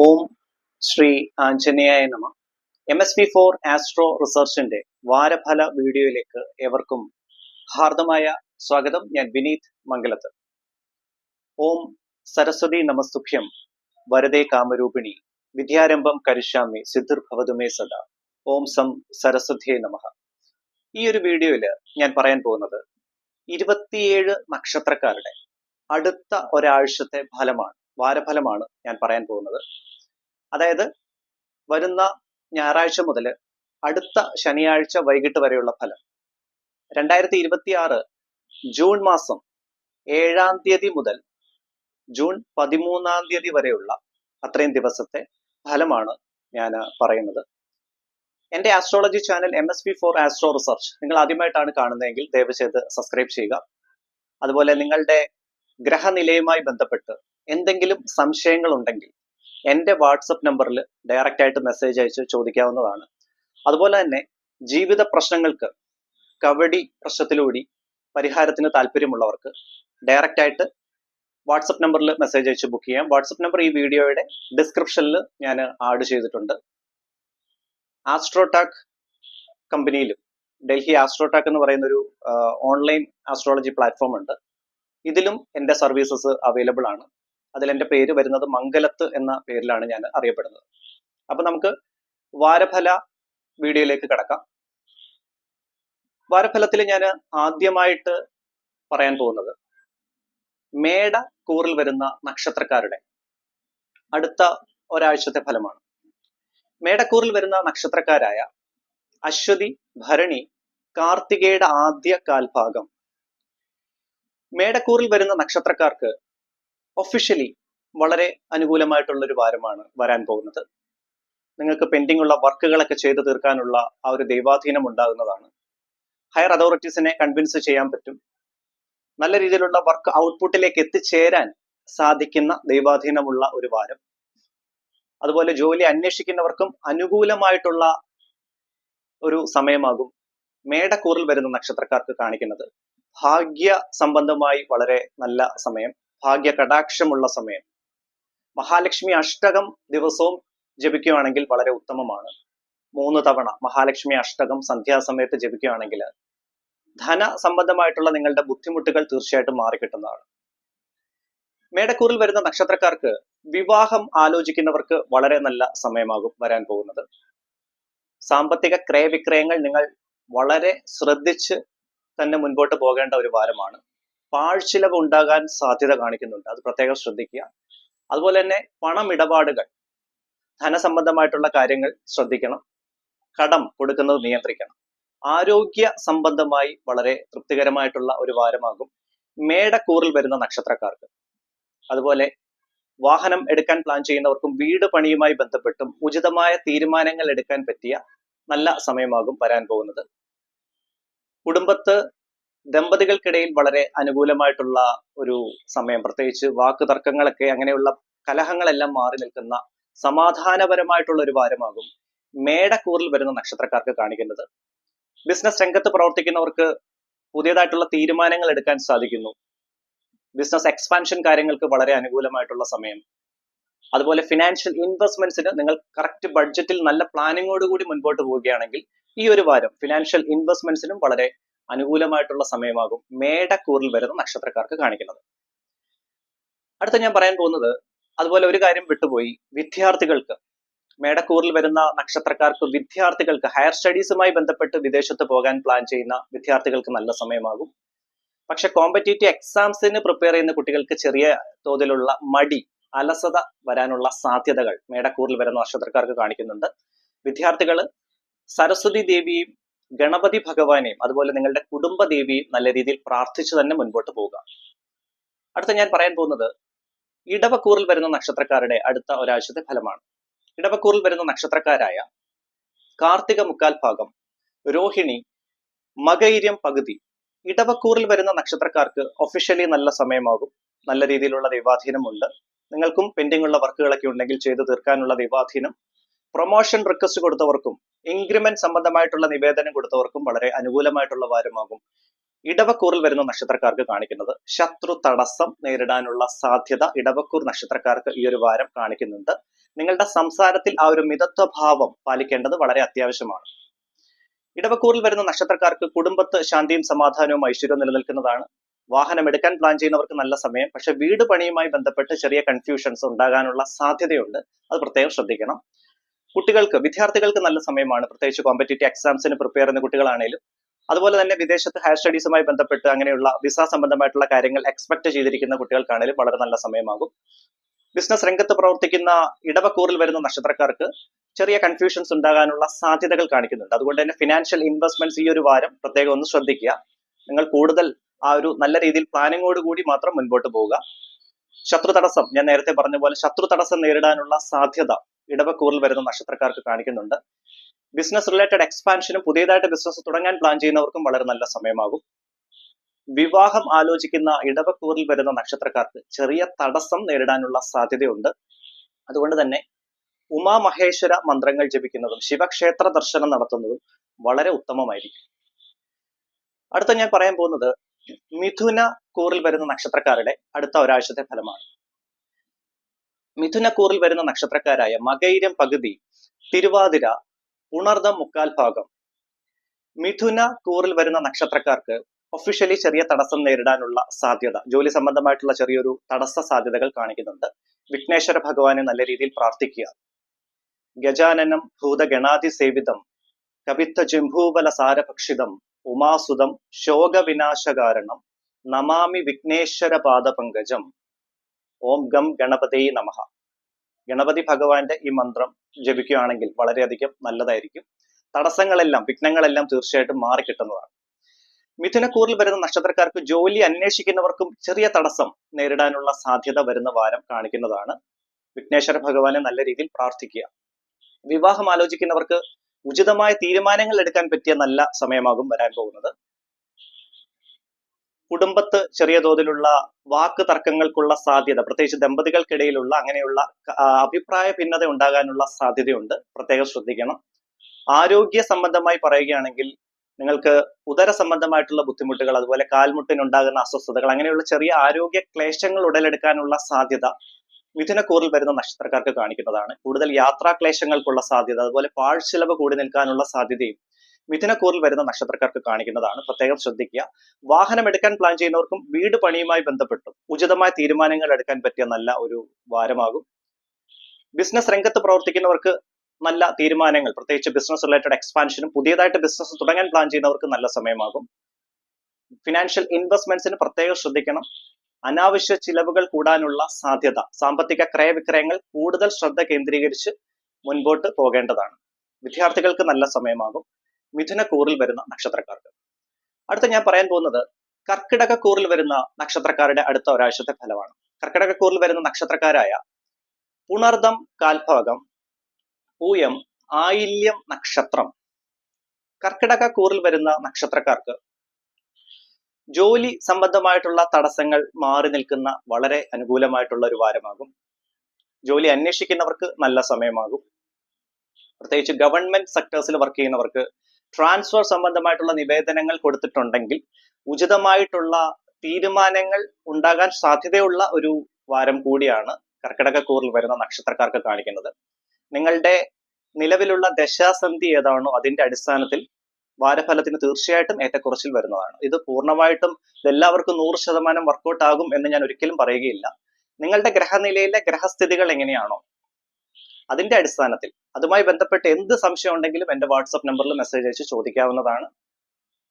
ഓം ശ്രീ ആഞ്ജനേയായ നമ. MSP4 astro റിസർച്ചിന്റെ വാരഫല വീഡിയോയിലേക്ക് ഏവർക്കും ഹാർദമായ സ്വാഗതം. ഞാൻ വിനീത് മംഗലത്ത്. ഓം സരസ്വതി നമസ്തുഭ്യം വരദേ കാമരൂപിണി വിദ്യാരംഭം കരിഷ്യാമി സിദ്ധിർഭവതുമേ സദാ. ഓം സം സരസ്വതിയേ നമഃ. ഈ ഒരു വീഡിയോയിൽ ഞാൻ പറയാൻ പോകുന്നത് 27 നക്ഷത്രക്കാരുടെ അടുത്ത ഒരാഴ്ചത്തെ ഫലമാണ്, വാരഫലമാണ് ഞാൻ പറയാൻ പോകുന്നത്. അതായത് വരുന്ന ഞായറാഴ്ച മുതൽ അടുത്ത ശനിയാഴ്ച വൈകിട്ട് വരെയുള്ള ഫലം. 2026 ജൂൺ മാസം 7-ാം തീയതി മുതൽ ജൂൺ 13-ാം തീയതി വരെയുള്ള അത്രയും ദിവസത്തെ ഫലമാണ് ഞാൻ പറയുന്നത്. എൻ്റെ astrology channel MSP4 astro research നിങ്ങൾ ആദ്യമായിട്ടാണ് കാണുന്നതെങ്കിൽ ദയവ് ചെയ്ത് സബ്സ്ക്രൈബ് ചെയ്യുക. അതുപോലെ നിങ്ങളുടെ ഗ്രഹനിലയുമായി ബന്ധപ്പെട്ട് എന്തെങ്കിലും സംശയങ്ങൾ ഉണ്ടെങ്കിൽ എൻ്റെ വാട്സപ്പ് നമ്പറിൽ ഡയറക്റ്റ് ആയിട്ട് മെസ്സേജ് അയച്ച് ചോദിക്കാവുന്നതാണ്. അതുപോലെ തന്നെ ജീവിത പ്രശ്നങ്ങൾക്ക് കവടി പ്രശ്നത്തിലൂടെ പരിഹാരത്തിന് താല്പര്യമുള്ളവർക്ക് ഡയറക്റ്റ് ആയിട്ട് വാട്സപ്പ് നമ്പറിൽ മെസ്സേജ് അയച്ച് ബുക്ക് ചെയ്യാം. വാട്സപ്പ് നമ്പർ ഈ വീഡിയോയുടെ ഡിസ്ക്രിപ്ഷനിൽ ഞാൻ ആഡ് ചെയ്തിട്ടുണ്ട്. ആസ്ട്രോടാക് കമ്പനിയിലും ഡൽഹി ആസ്ട്രോടാക് എന്ന് പറയുന്ന ഒരു ഓൺലൈൻ ആസ്ട്രോളജി പ്ലാറ്റ്ഫോം ഉണ്ട്. ഇതിലും എൻ്റെ സർവീസസ് അവൈലബിൾ ആണ്. അതിൽ എൻ്റെ പേര് വരുന്നത് മംഗലത്ത് എന്ന പേരിലാണ് ഞാൻ അറിയപ്പെടുന്നത്. അപ്പൊ നമുക്ക് വാരഫല വീഡിയോയിലേക്ക് കടക്കാം. വാരഫലത്തിൽ ഞാൻ ആദ്യമായിട്ട് പറയാൻ പോകുന്നത് മേട കൂറിൽ വരുന്ന നക്ഷത്രക്കാരുടെ അടുത്ത ഒരാഴ്ചത്തെ ഫലമാണ്. മേടക്കൂറിൽ വരുന്ന നക്ഷത്രക്കാരായ അശ്വതി, ഭരണി, കാർത്തികയുടെ ആദ്യ കാൽഭാഗം. മേടക്കൂറിൽ വരുന്ന നക്ഷത്രക്കാർക്ക് ഒഫീഷ്യലി വളരെ അനുകൂലമായിട്ടുള്ള ഒരു വാരമാണ് വരാൻ പോകുന്നത്. നിങ്ങൾക്ക് പെൻഡിങ് ഉള്ള വർക്കുകളൊക്കെ ചെയ്തു തീർക്കാനുള്ള ആ ഒരു ദൈവാധീനം ഉണ്ടാകുന്നതാണ്. ഹയർ അതോറിറ്റീസിനെ കൺവിൻസ് ചെയ്യാൻ പറ്റും. നല്ല രീതിയിലുള്ള വർക്ക് ഔട്ട്പുട്ടിലേക്ക് എത്തിച്ചേരാൻ സാധിക്കുന്ന ദൈവാധീനമുള്ള ഒരു വാരം. അതുപോലെ ജോലി അന്വേഷിക്കുന്നവർക്കും അനുകൂലമായിട്ടുള്ള ഒരു സമയമാകും മേടക്കൂറിൽ വരുന്ന നക്ഷത്രക്കാർക്ക് കാണിക്കുന്നത്. ഭാഗ്യ സംബന്ധമായി വളരെ നല്ല സമയം, ഭാഗ്യ കടാക്ഷമുള്ള സമയം. മഹാലക്ഷ്മി അഷ്ടകം ദിവസവും ജപിക്കുകയാണെങ്കിൽ വളരെ ഉത്തമമാണ്. 3 തവണ മഹാലക്ഷ്മി അഷ്ടകം സന്ധ്യാസമയത്ത് ജപിക്കുകയാണെങ്കിൽ ധന സംബന്ധമായിട്ടുള്ള നിങ്ങളുടെ ബുദ്ധിമുട്ടുകൾ തീർച്ചയായിട്ടും മാറിക്കിട്ടുന്നതാണ്. മേടക്കൂറിൽ വരുന്ന നക്ഷത്രക്കാർക്ക് വിവാഹം ആലോചിക്കുന്നവർക്ക് വളരെ നല്ല സമയമാകും വരാൻ പോകുന്നത്. സാമ്പത്തിക ക്രയവിക്രയങ്ങൾ നിങ്ങൾ വളരെ ശ്രദ്ധിച്ച് തന്നെ മുൻപോട്ട് പോകേണ്ട ഒരു വാരമാണ്. പാഴ്ചിലവ് ഉണ്ടാകാൻ സാധ്യത കാണിക്കുന്നുണ്ട്, അത് പ്രത്യേകം ശ്രദ്ധിക്കുക. അതുപോലെ തന്നെ പണമിടപാടുകൾ, ധനസംബന്ധമായിട്ടുള്ള കാര്യങ്ങൾ ശ്രദ്ധിക്കണം. കടം കൊടുക്കുന്നത് നിയന്ത്രിക്കണം. ആരോഗ്യ സംബന്ധമായി വളരെ തൃപ്തികരമായിട്ടുള്ള ഒരു വാരമാകും മേടക്കൂറിൽ വരുന്ന നക്ഷത്രക്കാർക്ക്. അതുപോലെ വാഹനം എടുക്കാൻ പ്ലാൻ ചെയ്യുന്നവർക്കും വീട് പണിയുമായി ബന്ധപ്പെട്ടും ഉചിതമായ തീരുമാനങ്ങൾ എടുക്കാൻ പറ്റിയ നല്ല സമയമാകും വരാൻ പോകുന്നത്. കുടുംബത്ത് ദമ്പതികൾക്കിടയിൽ വളരെ അനുകൂലമായിട്ടുള്ള ഒരു സമയം, പ്രത്യേകിച്ച് വാക്കുതർക്കങ്ങളൊക്കെ അങ്ങനെയുള്ള കലഹങ്ങളെല്ലാം മാറി നിൽക്കുന്ന സമാധാനപരമായിട്ടുള്ള ഒരു വാരമാകും മേടക്കൂറിൽ വരുന്ന നക്ഷത്രക്കാർക്ക് കാണിക്കുന്നത്. ബിസിനസ് രംഗത്ത് പ്രവർത്തിക്കുന്നവർക്ക് പുതിയതായിട്ടുള്ള തീരുമാനങ്ങൾ എടുക്കാൻ സാധിക്കുന്നു. ബിസിനസ് എക്സ്പാൻഷൻ കാര്യങ്ങൾക്ക് വളരെ അനുകൂലമായിട്ടുള്ള സമയം. അതുപോലെ ഫിനാൻഷ്യൽ ഇൻവെസ്റ്റ്മെന്റ്സിന് നിങ്ങൾ കറക്റ്റ് ബഡ്ജറ്റിൽ നല്ല പ്ലാനിങ്ങോടുകൂടി മുൻപോട്ട് പോവുകയാണെങ്കിൽ ഈ ഒരു വാരം ഫിനാൻഷ്യൽ ഇൻവെസ്റ്റ്മെന്റ്സിനും വളരെ അനുകൂലമായിട്ടുള്ള സമയമാകും മേടക്കൂറിൽ വരുന്ന നക്ഷത്രക്കാർക്ക് കാണിക്കുന്നത്. അടുത്ത ഞാൻ പറയാൻ പോകുന്നത്, അതുപോലെ ഒരു കാര്യം വിട്ടുപോയി, വിദ്യാർത്ഥികൾക്ക് മേടക്കൂറിൽ വരുന്ന നക്ഷത്രക്കാർക്ക് വിദ്യാർത്ഥികൾക്ക് ഹയർ സ്റ്റഡീസുമായി ബന്ധപ്പെട്ട് വിദേശത്ത് പോകാൻ പ്ലാൻ ചെയ്യുന്ന വിദ്യാർത്ഥികൾക്ക് നല്ല സമയമാകും. പക്ഷെ കോമ്പറ്റേറ്റീവ് എക്സാംസിന് പ്രിപ്പയർ ചെയ്യുന്ന കുട്ടികൾക്ക് ചെറിയ തോതിലുള്ള മടി, അലസത വരാനുള്ള സാധ്യതകൾ മേടക്കൂറിൽ വരുന്ന നക്ഷത്രക്കാർക്ക് കാണിക്കുന്നുണ്ട്. വിദ്യാർത്ഥികൾ സരസ്വതി ദേവിയും ഗണപതി ഭഗവാനെയും അതുപോലെ നിങ്ങളുടെ കുടുംബ ദേവിയും നല്ല രീതിയിൽ പ്രാർത്ഥിച്ചു തന്നെ മുൻപോട്ട് പോവുക. അടുത്ത ഞാൻ പറയാൻ പോകുന്നത് ഇടവക്കൂറിൽ വരുന്ന നക്ഷത്രക്കാരുടെ അടുത്ത ഒരാഴ്ചത്തെ ഫലമാണ്. ഇടവക്കൂറിൽ വരുന്ന നക്ഷത്രക്കാരായ കാർത്തിക മുക്കാൽ ഭാഗം, രോഹിണി, മകയിര്യം പകുതി. ഇടവക്കൂറിൽ വരുന്ന നക്ഷത്രക്കാർക്ക് ഒഫീഷ്യലി നല്ല സമയമാകും. നല്ല രീതിയിലുള്ള ദൈവാധീനമുണ്ട്. നിങ്ങൾക്കും പെൻഡിങ് ഉള്ള വർക്കുകളൊക്കെ ഉണ്ടെങ്കിൽ ചെയ്തു തീർക്കാനുള്ള ദൈവാധീനം. പ്രൊമോഷൻ റിക്വസ്റ്റ് കൊടുത്തവർക്കും ഇൻക്രിമെന്റ് സംബന്ധമായിട്ടുള്ള നിവേദനം കൊടുത്തവർക്കും വളരെ അനുകൂലമായിട്ടുള്ള വാരമാകും ഇടവക്കൂറിൽ വരുന്ന നക്ഷത്രക്കാർക്ക് കാണിക്കുന്നത്. ശത്രു തടസ്സം നേരിടാനുള്ള സാധ്യത ഇടവക്കൂർ നക്ഷത്രക്കാർക്ക് ഈ ഒരു വാരം കാണിക്കുന്നുണ്ട്. നിങ്ങളുടെ സംസാരത്തിൽ ആ ഒരു മിതത്വ ഭാവം പാലിക്കേണ്ടത് വളരെ അത്യാവശ്യമാണ്. ഇടവക്കൂറിൽ വരുന്ന നക്ഷത്രക്കാർക്ക് കുടുംബത്ത് ശാന്തിയും സമാധാനവും ഐശ്വര്യവും നിലനിൽക്കുന്നതാണ്. വാഹനം എടുക്കാൻ പ്ലാൻ ചെയ്യുന്നവർക്ക് നല്ല സമയം. പക്ഷെ വീട് പണിയുമായി ബന്ധപ്പെട്ട് ചെറിയ കൺഫ്യൂഷൻസ് ഉണ്ടാകാനുള്ള സാധ്യതയുണ്ട്. അത് പ്രത്യേകം ശ്രദ്ധിക്കണം. വിദ്യാർത്ഥികൾക്ക് നല്ല സമയമാണ്. പ്രത്യേകിച്ച് കോമ്പറ്റേറ്റീവ് എക്സാംസിന് പ്രിപ്പയർ ചെയ്യുന്ന കുട്ടികളാണെങ്കിലും, അതുപോലെ തന്നെ വിദേശത്ത് ഹയർ സ്റ്റഡീസുമായി ബന്ധപ്പെട്ട് അങ്ങനെയുള്ള വിസ സംബന്ധമായിട്ടുള്ള കാര്യങ്ങൾ എക്സ്പെക്ട് ചെയ്തിരിക്കുന്ന കുട്ടികൾക്കാണെങ്കിലും വളരെ നല്ല സമയമാകും. ബിസിനസ് രംഗത്ത് പ്രവർത്തിക്കുന്ന ഇടവക്കൂറിൽ വരുന്ന നക്ഷത്രക്കാർക്ക് ചെറിയ കൺഫ്യൂഷൻസ് ഉണ്ടാകാനുള്ള സാധ്യതകൾ കാണിക്കുന്നുണ്ട്. അതുകൊണ്ട് തന്നെ ഫിനാൻഷ്യൽ ഇൻവെസ്റ്റ്മെന്റ്സ് ഈ ഒരു വാരം പ്രത്യേകം ഒന്ന് ശ്രദ്ധിക്കുക. നിങ്ങൾ കൂടുതൽ ആ ഒരു നല്ല രീതിയിൽ പ്ലാനിങ്ങോട് കൂടി മാത്രം മുൻപോട്ട് പോവുക. ശത്രു തടസ്സം, ഞാൻ നേരത്തെ പറഞ്ഞ പോലെ ശത്രു തടസ്സം നേരിടാനുള്ള സാധ്യത ഇടവക്കൂറിൽ വരുന്ന നക്ഷത്രക്കാർക്ക് കാണിക്കുന്നുണ്ട്. ബിസിനസ് റിലേറ്റഡ് എക്സ്പാൻഷനും പുതിയതായിട്ട് ബിസിനസ് തുടങ്ങാൻ പ്ലാൻ ചെയ്യുന്നവർക്കും വളരെ നല്ല സമയമാകും. വിവാഹം ആലോചിക്കുന്ന ഇടവക്കൂറിൽ വരുന്ന നക്ഷത്രക്കാർക്ക് ചെറിയ തടസ്സം നേരിടാനുള്ള സാധ്യതയുണ്ട്. അതുകൊണ്ട് തന്നെ ഉമാമഹേശ്വര മന്ത്രങ്ങൾ ജപിക്കുന്നതും ശിവക്ഷേത്ര ദർശനം നടത്തുന്നതും വളരെ ഉത്തമമായിരിക്കും. അടുത്ത ഞാൻ പറയാൻ പോകുന്നത് മിഥുന കൂറിൽ വരുന്ന നക്ഷത്രക്കാരുടെ അടുത്ത ഒരാഴ്ചത്തെ ഫലമാണ്. മിഥുന കൂറിൽ വരുന്ന നക്ഷത്രക്കാരായ മകയിരം പകുതി, തിരുവാതിര, പുണർദം മുക്കാൽ ഭാഗം. മിഥുന കൂറിൽ വരുന്ന നക്ഷത്രക്കാർക്ക് ഒഫീഷ്യലി ചെറിയ തടസ്സം നേരിടാനുള്ള സാധ്യത, ജോലി സംബന്ധമായിട്ടുള്ള ചെറിയൊരു തടസ്സ സാധ്യതകൾ കാണിക്കുന്നുണ്ട്. വിഘ്നേശ്വര ഭഗവാനെ നല്ല രീതിയിൽ പ്രാർത്ഥിക്കുക. ഗജാനനം ഭൂതഗണാതി സേവിതം കവിത്വ ജിംഭൂബല സാരഭക്ഷിതം ഉമാസുതം ശോകവിനാശകാരണം നമാമി വിഘ്നേശ്വര പാദപങ്കജം. ഓം ഗം ഗണപതേ നമഃ. ഗണപതി ഭഗവാന്റെ ഈ മന്ത്രം ജപിക്കുകയാണെങ്കിൽ വളരെയധികം നല്ലതായിരിക്കും. തടസ്സങ്ങളെല്ലാം, വിഘ്നങ്ങളെല്ലാം തീർച്ചയായിട്ടും മാറിക്കിട്ടുന്നതാണ്. മിഥുനക്കൂറിൽ വരുന്ന നക്ഷത്രക്കാർക്ക് ജോലി അന്വേഷിക്കുന്നവർക്കും ചെറിയ തടസ്സം നേരിടാനുള്ള സാധ്യത വരുന്ന വാരം കാണിക്കുന്നതാണ്. വിഘ്നേശ്വര ഭഗവാനെ നല്ല രീതിയിൽ പ്രാർത്ഥിക്കുക. വിവാഹം ആലോചിക്കുന്നവർക്ക് ഉചിതമായ തീരുമാനങ്ങൾ എടുക്കാൻ പറ്റിയ നല്ല സമയമാകും വരാൻ പോകുന്നത്. കുടുംബത്ത് ചെറിയ തോതിലുള്ള വാക്ക് തർക്കങ്ങൾക്കുള്ള സാധ്യത, പ്രത്യേകിച്ച് ദമ്പതികൾക്കിടയിലുള്ള അങ്ങനെയുള്ള അഭിപ്രായ ഭിന്നത ഉണ്ടാകാനുള്ള സാധ്യതയുണ്ട്. പ്രത്യേകം ശ്രദ്ധിക്കണം. ആരോഗ്യ സംബന്ധമായി പറയുകയാണെങ്കിൽ നിങ്ങൾക്ക് ഉദര സംബന്ധമായിട്ടുള്ള ബുദ്ധിമുട്ടുകൾ, അതുപോലെ കാൽമുട്ടിനുണ്ടാകുന്ന അസ്വസ്ഥതകൾ, അങ്ങനെയുള്ള ചെറിയ ആരോഗ്യ ക്ലേശങ്ങൾ ഉടലെടുക്കാനുള്ള സാധ്യത മിഥുനക്കൂറിൽ വരുന്ന നക്ഷത്രക്കാർക്ക് കാണിക്കുന്നതാണ്. കൂടുതൽ യാത്രാ ക്ലേശങ്ങൾക്കുള്ള സാധ്യത, അതുപോലെ പാഴ്ചിലവ് കൂടി നിൽക്കാനുള്ള സാധ്യതയും മിഥുനക്കൂറിൽ വരുന്ന നക്ഷത്രക്കാർക്ക് കാണിക്കുന്നതാണ്. പ്രത്യേകം ശ്രദ്ധിക്കുക. വാഹനം എടുക്കാൻ പ്ലാൻ ചെയ്യുന്നവർക്കും വീട് പണിയുമായി ബന്ധപ്പെട്ടും ഉചിതമായ തീരുമാനങ്ങൾ എടുക്കാൻ പറ്റിയ നല്ല ഒരു വാരമാകും. ബിസിനസ് രംഗത്ത് പ്രവർത്തിക്കുന്നവർക്ക് നല്ല തീരുമാനങ്ങൾ, പ്രത്യേകിച്ച് ബിസിനസ് റിലേറ്റഡ് എക്സ്പാൻഷനും പുതിയതായിട്ട് ബിസിനസ് തുടങ്ങാൻ പ്ലാൻ ചെയ്യുന്നവർക്ക് നല്ല സമയമാകും. ഫിനാൻഷ്യൽ ഇൻവെസ്റ്റ്മെന്റ്സിന് പ്രത്യേകം ശ്രദ്ധിക്കണം. അനാവശ്യ ചിലവുകൾ കൂടാനുള്ള സാധ്യത, സാമ്പത്തിക ക്രയവിക്രയങ്ങൾ കൂടുതൽ ശ്രദ്ധ കേന്ദ്രീകരിച്ച് മുൻപോട്ട് പോകേണ്ടതാണ്. വിദ്യാർത്ഥികൾക്ക് നല്ല സമയമാകും മിഥുനക്കൂറിൽ വരുന്ന നക്ഷത്രക്കാർക്ക്. അടുത്ത ഞാൻ പറയാൻ പോകുന്നത് കർക്കിടകക്കൂറിൽ വരുന്ന നക്ഷത്രക്കാരുടെ അടുത്ത ഒരാഴ്ചത്തെ ഫലമാണ്. കർക്കിടകക്കൂറിൽ വരുന്ന നക്ഷത്രക്കാരായ പുണർദം കാൽഭാഗം, പൂയം, ആയില്യം നക്ഷത്രം. കർക്കിടകക്കൂറിൽ വരുന്ന നക്ഷത്രക്കാർക്ക് ജോലി സംബന്ധമായിട്ടുള്ള തടസ്സങ്ങൾ മാറി നിൽക്കുന്ന വളരെ അനുകൂലമായിട്ടുള്ള ഒരു വാരമാകും. ജോലി അന്വേഷിക്കുന്നവർക്ക് നല്ല സമയമാകും. പ്രത്യേകിച്ച് ഗവൺമെന്റ് സെക്ടേഴ്സിൽ വർക്ക് ചെയ്യുന്നവർക്ക് ട്രാൻസ്ഫർ സംബന്ധമായിട്ടുള്ള നിവേദനങ്ങൾ കൊടുത്തിട്ടുണ്ടെങ്കിൽ ഉചിതമായിട്ടുള്ള തീരുമാനങ്ങൾ ഉണ്ടാകാൻ സാധ്യതയുള്ള ഒരു വാരം കൂടിയാണ് കർക്കിടകക്കൂറിൽ വരുന്ന നക്ഷത്രക്കാർക്ക് കാണിക്കുന്നത്. നിങ്ങളുടെ നിലവിലുള്ള ദശാസന്ധി ഏതാണോ അതിന്റെ അടിസ്ഥാനത്തിൽ വാരഫലത്തിന് തീർച്ചയായിട്ടും ഏറ്റക്കുറച്ചിൽ വരുന്നതാണ്. ഇത് പൂർണ്ണമായിട്ടും എല്ലാവർക്കും 100% വർക്കൗട്ട് ആകും എന്ന് ഞാൻ ഒരിക്കലും പറയുകയില്ല. നിങ്ങളുടെ ഗ്രഹനിലയിലെ ഗ്രഹസ്ഥിതികൾ എങ്ങനെയാണോ അതിന്റെ അടിസ്ഥാനത്തിൽ, അതുമായി ബന്ധപ്പെട്ട് എന്ത് സംശയം ഉണ്ടെങ്കിലും എന്റെ വാട്സ്ആപ്പ് നമ്പറിൽ മെസ്സേജ് അയച്ച് ചോദിക്കാവുന്നതാണ്.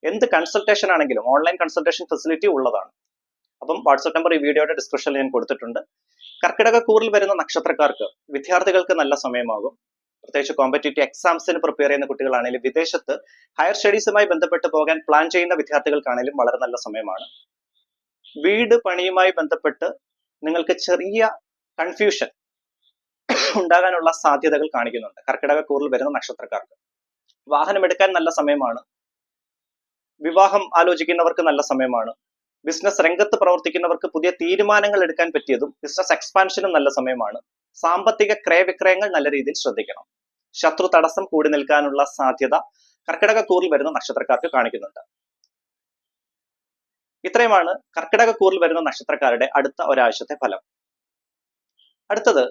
എന്ത് കൺസൾട്ടേഷൻ ആണെങ്കിലും ഓൺലൈൻ കൺസൾട്ടേഷൻ ഫെസിലിറ്റി ഉള്ളതാണ്. അപ്പം വാട്സ്ആപ്പ് നമ്പർ ഈ വീഡിയോയുടെ ഡിസ്ക്രിപ്ഷനിൽ ഞാൻ കൊടുത്തിട്ടുണ്ട്. കർക്കിടകക്കൂറിൽ വരുന്ന നക്ഷത്രക്കാർക്ക്, വിദ്യാർത്ഥികൾക്ക് നല്ല സമയമാകും. പ്രത്യേകിച്ച് കോമ്പറ്റേറ്റീവ് എക്സാംസിന് പ്രിപ്പയർ ചെയ്യുന്ന കുട്ടികളാണെങ്കിലും വിദേശത്ത് ഹയർ സ്റ്റഡീസുമായി ബന്ധപ്പെട്ട് പോകാൻ പ്ലാൻ ചെയ്യുന്ന വിദ്യാർത്ഥികൾക്കാണെങ്കിലും വളരെ നല്ല സമയമാണ്. വീട് പണിയുമായി ബന്ധപ്പെട്ട് നിങ്ങൾക്ക് ചെറിയ കൺഫ്യൂഷൻ ഉണ്ടാകാനുള്ള സാധ്യതകൾ കാണിക്കുന്നുണ്ട് കർക്കിടകക്കൂറിൽ വരുന്ന നക്ഷത്രക്കാർക്ക്. വാഹനം എടുക്കാൻ നല്ല സമയമാണ്. വിവാഹം ആലോചിക്കുന്നവർക്ക് നല്ല സമയമാണ്. ബിസിനസ് രംഗത്ത് പ്രവർത്തിക്കുന്നവർക്ക് പുതിയ തീരുമാനങ്ങൾ എടുക്കാൻ പറ്റിയതും ബിസിനസ് എക്സ്പാൻഷനും നല്ല സമയമാണ്. സാമ്പത്തിക ക്രയവിക്രയങ്ങൾ നല്ല രീതിയിൽ ശ്രദ്ധിക്കണം. ശത്രു തടസ്സം കൂടി നിൽക്കാനുള്ള സാധ്യത കർക്കിടകക്കൂറിൽ വരുന്ന നക്ഷത്രക്കാർക്ക് കാണിക്കുന്നുണ്ട്. ഇത്രയുമാണ് കർക്കിടകക്കൂറിൽ വരുന്ന നക്ഷത്രക്കാരുടെ അടുത്ത ഒരാഴ്ചത്തെ ഫലം. അടുത്തത്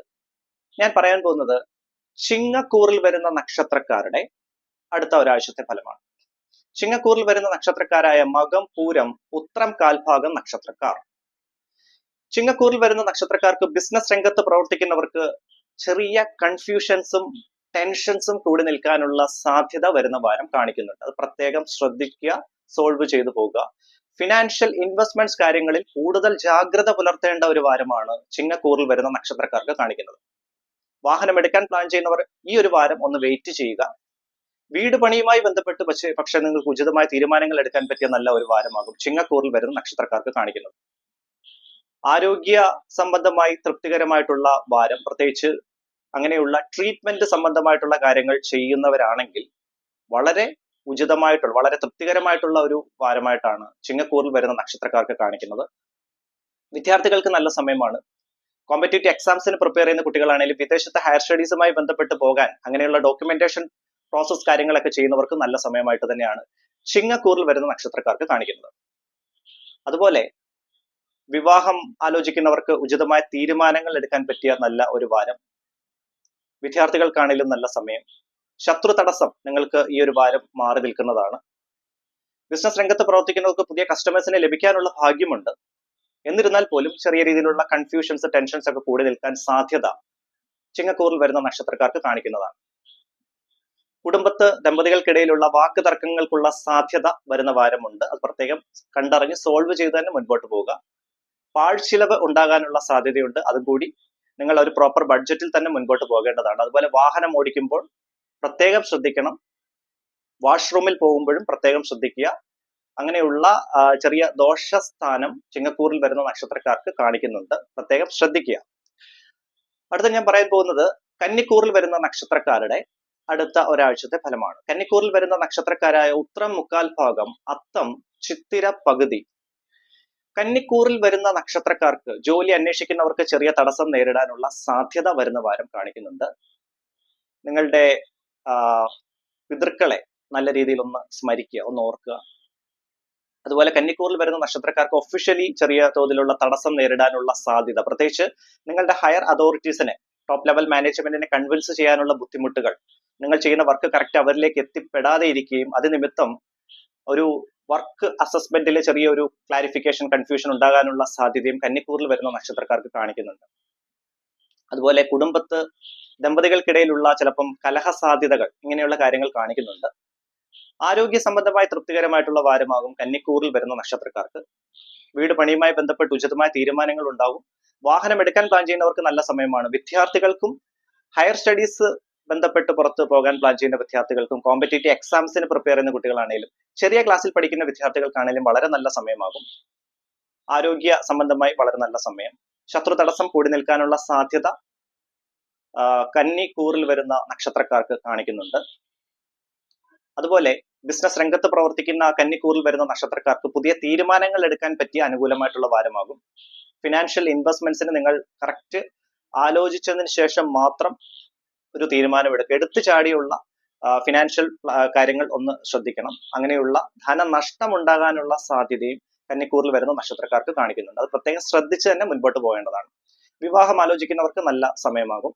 ഞാൻ പറയാൻ പോകുന്നത് ചിങ്ങക്കൂറിൽ വരുന്ന നക്ഷത്രക്കാരുടെ അടുത്ത ഒരാഴ്ചത്തെ ഫലമാണ്. ചിങ്ങക്കൂറിൽ വരുന്ന നക്ഷത്രക്കാരായ മകം, പൂരം, ഉത്രം കാൽഭാഗം നക്ഷത്രക്കാർ. ചിങ്ങക്കൂറിൽ വരുന്ന നക്ഷത്രക്കാർക്ക് ബിസിനസ് രംഗത്ത് പ്രവർത്തിക്കുന്നവർക്ക് ചെറിയ കൺഫ്യൂഷൻസും ടെൻഷൻസും കൂടി നിൽക്കാനുള്ള സാധ്യത വരുന്ന വാരം കാണിക്കുന്നുണ്ട്. അത് പ്രത്യേകം ശ്രദ്ധിക്കുക, സോൾവ് ചെയ്തു പോകുക. ഫിനാൻഷ്യൽ ഇൻവെസ്റ്റ്മെന്റ്സ് കാര്യങ്ങളിൽ കൂടുതൽ ജാഗ്രത പുലർത്തേണ്ട ഒരു വാരമാണ് ചിങ്ങക്കൂറിൽ വരുന്ന നക്ഷത്രക്കാർക്ക് കാണിക്കുന്നത്. വാഹനം എടുക്കാൻ പ്ലാൻ ചെയ്യുന്നവർ ഈ ഒരു വാരം ഒന്ന് വെയിറ്റ് ചെയ്യുക. വീട് പണിയുമായി ബന്ധപ്പെട്ട് പക്ഷെ നിങ്ങൾക്ക് ഉചിതമായ തീരുമാനങ്ങൾ എടുക്കാൻ പറ്റിയ നല്ല ഒരു വാരമാകും ചിങ്ങക്കൂറിൽ വരുന്ന നക്ഷത്രക്കാർക്ക് കാണിക്കുന്നത്. ആരോഗ്യ സംബന്ധമായി തൃപ്തികരമായിട്ടുള്ള വാരം, പ്രത്യേകിച്ച് അങ്ങനെയുള്ള ട്രീറ്റ്മെന്റ് സംബന്ധമായിട്ടുള്ള കാര്യങ്ങൾ ചെയ്യുന്നവരാണെങ്കിൽ വളരെ ഉചിതമായിട്ടുള്ള, വളരെ തൃപ്തികരമായിട്ടുള്ള ഒരു വാരമായിട്ടാണ് ചിങ്ങക്കൂറിൽ വരുന്ന നക്ഷത്രക്കാർക്ക് കാണിക്കുന്നത്. വിദ്യാർത്ഥികൾക്ക് നല്ല സമയമാണ്. കോമ്പറ്റേറ്റീവ് എക്സാംസിന് പ്രിപ്പയർ ചെയ്യുന്ന കുട്ടികളാണെങ്കിലും വിദേശത്തെ ഹയർ സ്റ്റഡീസുമായി ബന്ധപ്പെട്ട് പോകാൻ, അങ്ങനെയുള്ള ഡോക്യുമെന്റേഷൻ പ്രോസസ് കാര്യങ്ങളൊക്കെ ചെയ്യുന്നവർക്ക് നല്ല സമയമായിട്ട് തന്നെയാണ് ചിങ്ങക്കൂറിൽ വരുന്ന നക്ഷത്രക്കാർക്ക് കാണിക്കുന്നത്. അതുപോലെ വിവാഹം ആലോചിക്കുന്നവർക്ക് ഉചിതമായ തീരുമാനങ്ങൾ എടുക്കാൻ പറ്റിയ നല്ല ഒരു വാരം. വിദ്യാർത്ഥികൾക്കാണെങ്കിലും നല്ല സമയം. ശത്രു തടസ്സം നിങ്ങൾക്ക് ഈ ഒരു വാരം മാറി നിൽക്കുന്നതാണ്. ബിസിനസ് രംഗത്ത് പ്രവർത്തിക്കുന്നവർക്ക് പുതിയ കസ്റ്റമേഴ്സിനെ ലഭിക്കാനുള്ള ഭാഗ്യമുണ്ട്. എന്നിരുന്നാൽ പോലും ചെറിയ രീതിയിലുള്ള കൺഫ്യൂഷൻസ്, ടെൻഷൻസ് ഒക്കെ കൂടി നിൽക്കാൻ സാധ്യത ചിങ്ങക്കൂറിൽ വരുന്ന നക്ഷത്രക്കാർക്ക് കാണിക്കുന്നതാണ്. കുടുംബത്ത് ദമ്പതികൾക്കിടയിലുള്ള വാക്ക് തർക്കങ്ങൾക്കുള്ള സാധ്യത വരുന്ന വാരമുണ്ട്. അത് പ്രത്യേകം കണ്ടറിഞ്ഞ് സോൾവ് ചെയ്ത് തന്നെ മുൻപോട്ട് പോവുക. പാഴ്ചിലവ് ഉണ്ടാകാനുള്ള സാധ്യതയുണ്ട്. അതും കൂടി നിങ്ങൾ ഒരു പ്രോപ്പർ ബഡ്ജറ്റിൽ തന്നെ മുൻപോട്ട് പോകേണ്ടതാണ്. അതുപോലെ വാഹനം ഓടിക്കുമ്പോൾ പ്രത്യേകം ശ്രദ്ധിക്കണം. വാഷ്റൂമിൽ പോകുമ്പോഴും പ്രത്യേകം ശ്രദ്ധിക്കുക. അങ്ങനെയുള്ള ചെറിയ ദോഷസ്ഥാനം ചിങ്ങക്കൂറിൽ വരുന്ന നക്ഷത്രക്കാർക്ക് കാണിക്കുന്നുണ്ട്. പ്രത്യേകം ശ്രദ്ധിക്കുക. അടുത്ത ഞാൻ പറയാൻ പോകുന്നത് കന്നിക്കൂറിൽ വരുന്ന നക്ഷത്രക്കാരുടെ അടുത്ത ഒരാഴ്ചത്തെ ഫലമാണ്. കന്നിക്കൂറിൽ വരുന്ന നക്ഷത്രക്കാരായ ഉത്രം മുക്കാൽ ഭാഗം, അത്തം, ചിത്തിര പകുതി. കന്നിക്കൂറിൽ വരുന്ന നക്ഷത്രക്കാർക്ക് ജോലി അന്വേഷിക്കുന്നവർക്ക് ചെറിയ തടസ്സം നേരിടാനുള്ള സാധ്യത വരുന്ന വാരം കാണിക്കുന്നുണ്ട്. നിങ്ങളുടെ പിതൃക്കളെ നല്ല രീതിയിൽ ഒന്ന് സ്മരിക്കുക, ഒന്ന് ഓർക്കുക. അതുപോലെ കന്നിക്കൂറിൽ വരുന്ന നക്ഷത്രക്കാർക്ക് ഒഫീഷ്യലി ചെറിയ തോതിലുള്ള തടസ്സം നേരിടാനുള്ള സാധ്യത, പ്രത്യേകിച്ച് നിങ്ങളുടെ ഹയർ അതോറിറ്റീസിനെ, ടോപ്പ് ലെവൽ മാനേജ്മെന്റിനെ കൺവിൻസ് ചെയ്യാനുള്ള ബുദ്ധിമുട്ടുകൾ, നിങ്ങൾ ചെയ്യുന്ന വർക്ക് കറക്റ്റ് അവരിലേക്ക് എത്തിപ്പെടാതെ ഇരിക്കുകയും അത് നിമിത്തം ഒരു വർക്ക് അസസ്മെന്റിലെ ചെറിയൊരു ക്ലാരിഫിക്കേഷൻ, കൺഫ്യൂഷൻ ഉണ്ടാകാനുള്ള സാധ്യതയും കന്നിക്കൂറിൽ വരുന്ന നക്ഷത്രക്കാർക്ക് കാണിക്കുന്നുണ്ട്. അതുപോലെ കുടുംബത്ത് ദമ്പതികൾക്കിടയിലുള്ള ചിലപ്പം കലഹ സാധ്യതകൾ, ഇങ്ങനെയുള്ള കാര്യങ്ങൾ കാണിക്കുന്നുണ്ട്. ആരോഗ്യ സംബന്ധമായി തൃപ്തികരമായിട്ടുള്ള വാരമാകും കന്നിക്കൂറിൽ വരുന്ന നക്ഷത്രക്കാർക്ക്. വീട് പണിയുമായി ബന്ധപ്പെട്ട് ഉചിതമായ തീരുമാനങ്ങൾ ഉണ്ടാകും. വാഹനം എടുക്കാൻ പ്ലാൻ ചെയ്യുന്നവർക്ക് നല്ല സമയമാണ്. വിദ്യാർത്ഥികൾക്കും ഹയർ സ്റ്റഡീസ് ബന്ധപ്പെട്ട് പുറത്ത് പോകാൻ പ്ലാൻ ചെയ്യുന്ന വിദ്യാർത്ഥികൾക്കും, കോമ്പറ്റേറ്റീവ് എക്സാംസിന് പ്രിപ്പയർ ചെയ്യുന്ന കുട്ടികളാണെങ്കിലും ചെറിയ ക്ലാസ്സിൽ പഠിക്കുന്ന വിദ്യാർത്ഥികൾക്കാണെങ്കിലും വളരെ നല്ല സമയമാകും. ആരോഗ്യ സംബന്ധമായി വളരെ നല്ല സമയം. ശത്രു തടസ്സം കൂടി നിൽക്കാനുള്ള സാധ്യത കന്നിക്കൂറിൽ വരുന്ന നക്ഷത്രക്കാർക്ക് കാണിക്കുന്നുണ്ട്. അതുപോലെ ബിസിനസ് രംഗത്ത് പ്രവർത്തിക്കുന്ന കന്നിക്കൂറിൽ വരുന്ന നക്ഷത്രക്കാർക്ക് പുതിയ തീരുമാനങ്ങൾ എടുക്കാൻ പറ്റിയ അനുകൂലമായിട്ടുള്ള വാരമാകും. ഫിനാൻഷ്യൽ ഇൻവെസ്റ്റ്മെന്റ്സിന് നിങ്ങൾ കറക്റ്റ് ആലോചിച്ചതിന് ശേഷം മാത്രം ഒരു തീരുമാനമെടുക്കുക. എടുത്തു ചാടിയുള്ള ഫിനാൻഷ്യൽ കാര്യങ്ങൾ ഒന്ന് ശ്രദ്ധിക്കണം. അങ്ങനെയുള്ള ധനനഷ്ടം ഉണ്ടാകാനുള്ള സാധ്യതയും കന്നിക്കൂറിൽ വരുന്ന നക്ഷത്രക്കാർക്ക് കാണിക്കുന്നുണ്ട്. അത് പ്രത്യേകം ശ്രദ്ധിച്ച് തന്നെ മുൻപോട്ട് പോകേണ്ടതാണ്. വിവാഹം ആലോചിക്കുന്നവർക്ക് നല്ല സമയമാകും.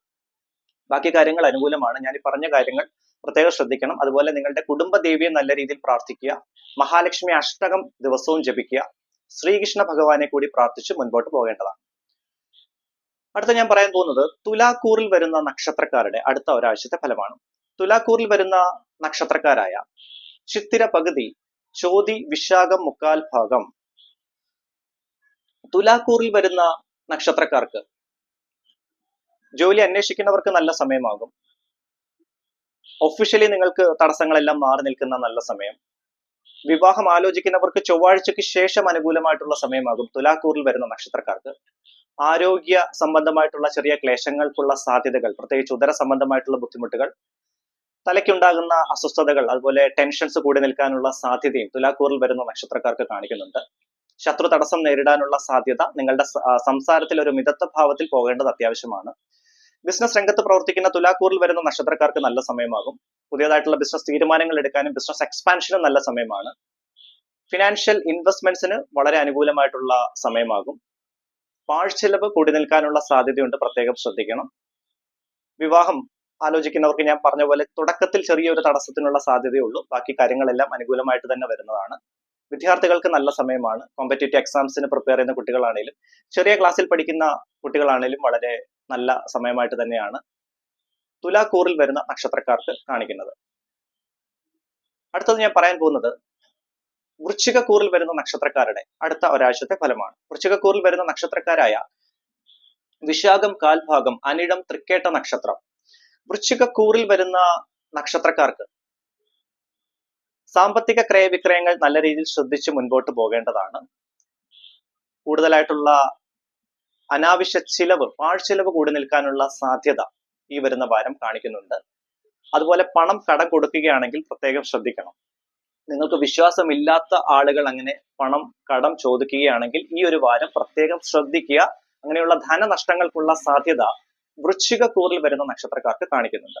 ബാക്കി കാര്യങ്ങൾ അനുകൂലമാണ്. ഞാൻ ഈ പറഞ്ഞ കാര്യങ്ങൾ പ്രത്യേകം ശ്രദ്ധിക്കണം. അതുപോലെ നിങ്ങളുടെ കുടുംബദേവിയെ നല്ല രീതിയിൽ പ്രാർത്ഥിക്കുക. മഹാലക്ഷ്മി അഷ്ടകം ദിവസവും ജപിക്കുക. ശ്രീകൃഷ്ണ ഭഗവാനെ കൂടി പ്രാർത്ഥിച്ച് മുൻപോട്ട് പോകേണ്ടതാണ്. അടുത്ത ഞാൻ പറയാൻ പോകുന്നത് തുലാക്കൂറിൽ വരുന്ന നക്ഷത്രക്കാരുടെ അടുത്ത ഒരാഴ്ചത്തെ ഫലമാണ്. തുലാക്കൂറിൽ വരുന്ന നക്ഷത്രക്കാരായ ചിത്തിര പകുതി, ചോതി, വിശാഖം മുക്കാൽ ഭാഗം. തുലാക്കൂറിൽ വരുന്ന നക്ഷത്രക്കാർക്ക് ജോലി അന്വേഷിക്കുന്നവർക്ക് നല്ല സമയമാകും. ഒഫീഷ്യലി നിങ്ങൾക്ക് തടസ്സങ്ങളെല്ലാം മാറി നിൽക്കുന്ന നല്ല സമയം. വിവാഹം ആലോചിക്കുന്നവർക്ക് ചൊവ്വാഴ്ചയ്ക്ക് ശേഷം അനുകൂലമായിട്ടുള്ള സമയമാകും തുലാക്കൂറിൽ വരുന്ന നക്ഷത്രക്കാർക്ക്. ആരോഗ്യ സംബന്ധമായിട്ടുള്ള ചെറിയ ക്ലേശങ്ങൾക്കുള്ള സാധ്യതകൾ, പ്രത്യേകിച്ച് ഉദര സംബന്ധമായിട്ടുള്ള ബുദ്ധിമുട്ടുകൾ, തലയ്ക്കുണ്ടാകുന്ന അസ്വസ്ഥതകൾ, അതുപോലെ ടെൻഷൻസ് കൂടി നിൽക്കാനുള്ള സാധ്യതയും തുലാക്കൂറിൽ വരുന്ന നക്ഷത്രക്കാർക്ക് കാണിക്കുന്നുണ്ട്. ശത്രു തടസ്സം നേരിടാനുള്ള സാധ്യത, നിങ്ങളുടെ സംസാരത്തിൽ ഒരു മിതത്വ ഭാവത്തിൽ പോകേണ്ടത് അത്യാവശ്യമാണ്. ബിസിനസ് രംഗത്ത് പ്രവർത്തിക്കുന്ന തുലാക്കൂറിൽ വരുന്ന നക്ഷത്രക്കാർക്ക് നല്ല സമയമാകും. പുതിയതായിട്ടുള്ള ബിസിനസ് തീരുമാനങ്ങൾ എടുക്കാനും ബിസിനസ് എക്സ്പാൻഷനും നല്ല സമയമാണ്. ഫിനാൻഷ്യൽ ഇൻവെസ്റ്റ്മെന്റ്സിന് വളരെ അനുകൂലമായിട്ടുള്ള സമയമാകും. പാഴ്ചെലവ് കൂടി നിൽക്കാനുള്ള സാധ്യതയുണ്ട്, പ്രത്യേകം ശ്രദ്ധിക്കണം. വിവാഹം ആലോചിക്കുന്നവർക്ക് ഞാൻ പറഞ്ഞ പോലെ തുടക്കത്തിൽ ചെറിയൊരു തടസ്സത്തിനുള്ള സാധ്യതയുള്ളൂ. ബാക്കി കാര്യങ്ങളെല്ലാം അനുകൂലമായിട്ട് തന്നെ വരുന്നതാണ്. വിദ്യാർത്ഥികൾക്ക് നല്ല സമയമാണ്. കോമ്പറ്റേറ്റീവ് എക്സാംസിന് പ്രിപ്പയർ ചെയ്യുന്ന കുട്ടികളാണേലും ചെറിയ ക്ലാസ്സിൽ പഠിക്കുന്ന കുട്ടികളാണേലും വളരെ നല്ല സമയമായിട്ട് തന്നെയാണ് തുലാക്കൂറിൽ വരുന്ന നക്ഷത്രക്കാർക്ക് കാണിക്കുന്നത്. അടുത്തത് ഞാൻ പറയാൻ പോകുന്നത് വൃശ്ചികക്കൂറിൽ വരുന്ന നക്ഷത്രക്കാരുടെ അടുത്ത ഒരാഴ്ചത്തെ ഫലമാണ്. വൃശ്ചികക്കൂറിൽ വരുന്ന നക്ഷത്രക്കാരായ വിശാഖം, കാൽഭാഗം, അനിഴം, തൃക്കേട്ട നക്ഷത്രം. വൃശ്ചികക്കൂറിൽ വരുന്ന നക്ഷത്രക്കാർക്ക് സാമ്പത്തിക ക്രയവിക്രയങ്ങൾ നല്ല രീതിയിൽ ശ്രദ്ധിച്ച് മുൻപോട്ട് പോകേണ്ടതാണ്. കൂടുതലായിട്ടുള്ള അനാവശ്യ ചിലവ്, പാഴ്ചിലവ് കൂടി നിൽക്കാനുള്ള സാധ്യത ഈ വരുന്ന വാരം കാണിക്കുന്നുണ്ട്. അതുപോലെ പണം കടം കൊടുക്കുകയാണെങ്കിൽ പ്രത്യേകം ശ്രദ്ധിക്കണം. നിങ്ങൾക്ക് വിശ്വാസമില്ലാത്ത ആളുകൾ അങ്ങനെ പണം കടം ചോദിക്കുകയാണെങ്കിൽ ഈ ഒരു വാരം പ്രത്യേകം ശ്രദ്ധിക്കുക. അങ്ങനെയുള്ള ധനനഷ്ടങ്ങൾക്കുള്ള സാധ്യത വൃശ്ചികക്കൂറിൽ വരുന്ന നക്ഷത്രക്കാർക്ക് കാണിക്കുന്നുണ്ട്.